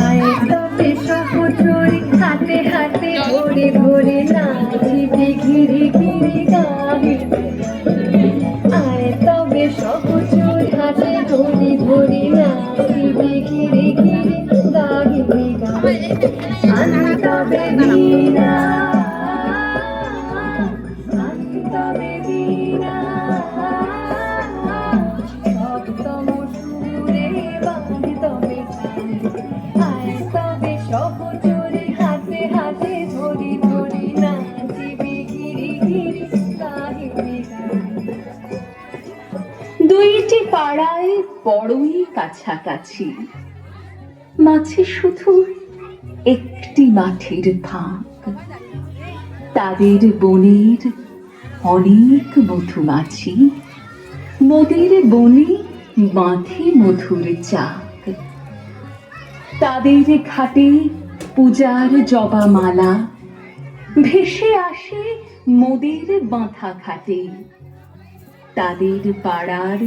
আয় তবে সহচরী হাতে হাতে ধরে ধরে নাচিবে ঘিরে ঘিরে গাহিবে। আয় তবে সহচরী হাতে ধরে ধরে নাচিবে ঘিরে ঘিরে গাহিবে গাহিবে। আনি তবে বীণা, আনি তবে বীণা, সপ্তম সুরে বাঁধি তবে তাল। আয় তবে সহচরী হাতে হাতে ধরি ধরি নাচিবে ঘিরে ঘিরে গাহিবে গাহিবে। দুইটি পাড়ায় বড়ই কাছাকাছি, মাঝে শুধু একটি মাঠের ফাঁক। তাদের বনের অনেক মধুমাছি, মোদের বনে বাঁধে মধুর চাক। তাদের ঘাটে পূজার জবামালা ভেসে আসে মোদের বাঁধা ঘাটে। তাদের পাড়ার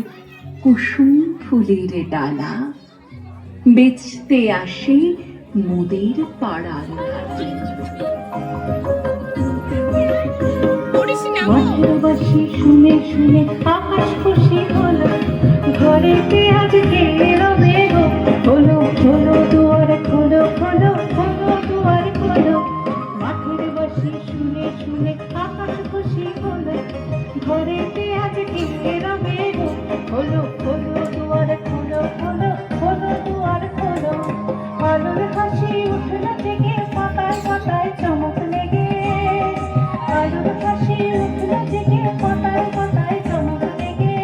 কুসুম ফুলের ডালা বেচতে আসে মোদের পাড়ার ঘাটে। মাঠের বাঁশি শুনে শুনে আকাশ খুশি হলো, ঘরেতে আজকে রবে গো। খোলো খোলো দুয়ার খোলো খোলো খোলো দুয়ার খোলো। মাঠের বাঁশি শুনে শুনে আকাশ খুশি হলো, ঘরেতে আজকে রবে গো। খোলো খোলো দুয়ার খোলো খোলো খোলো দুয়ার খোলো। আলোর হাসি উঠল থেকে পাতায় পাতায় চমক লেগে। আলোর হাসি উঠল থেকে পাতায় পাতায় চমক লেগে।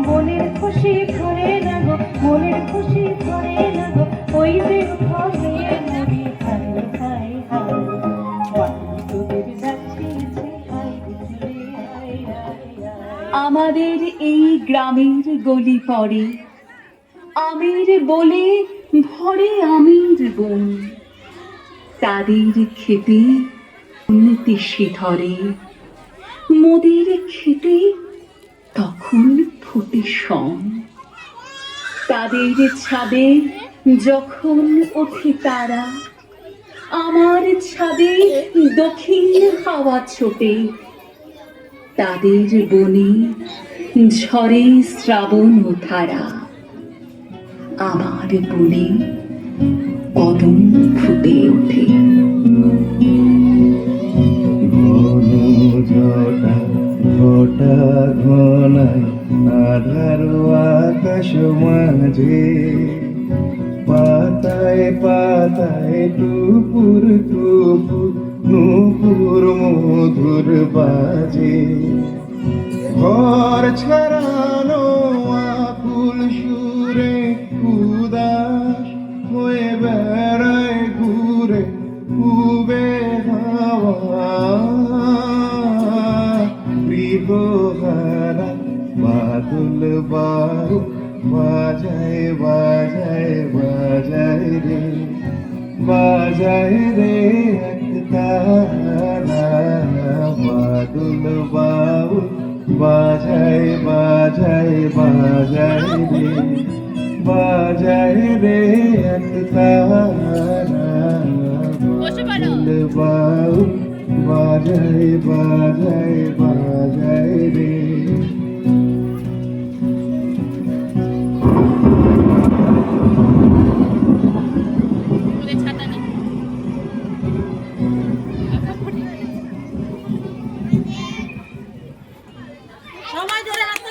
মনের খুশি ধরে না গো, মনের খুশি ধরে না গো। ওই যে উঠবে মরি হায় হায় হায়। মাটি তোদের ডাকছে হায় রে হায় হায় হায়। আমাদের এই গ্রামের গলি পড়ে আমের বলে ভরে আমের বন। তাদের খেতে তিসি ধরে, মোদের খেতে তখন ফোটে শন। তাদের ছাদে যখন ওঠে তারা, আমার ছাদে দক্ষিণ হাওয়া ছোটে। তাদের বনে ঝরে শ্রাবণ ধারা, আমার বনে কদম ফুটে ওঠে। ঘটা ঘনায় আধার আকাশ মাঝে। পাতায় পাতায় টুপুর টুপুর নুপুর মধুর বাজে। ঘর ছাড়ানো আকুল সুরে উদাস হয়ে বেড়ায় ঘুরে উবে হাওয়া। গৃহহারা বাদল বাউ বাজায় বাজায় বাজায় রে, বাজায় রে এক তারা। বাদল বাউ বাজায় বাজায় বাজায় রে, বাজায় রে এক তারা। বাদল বাউ বাজায় বাজায় বাজায় রে। সময় ধরে হাত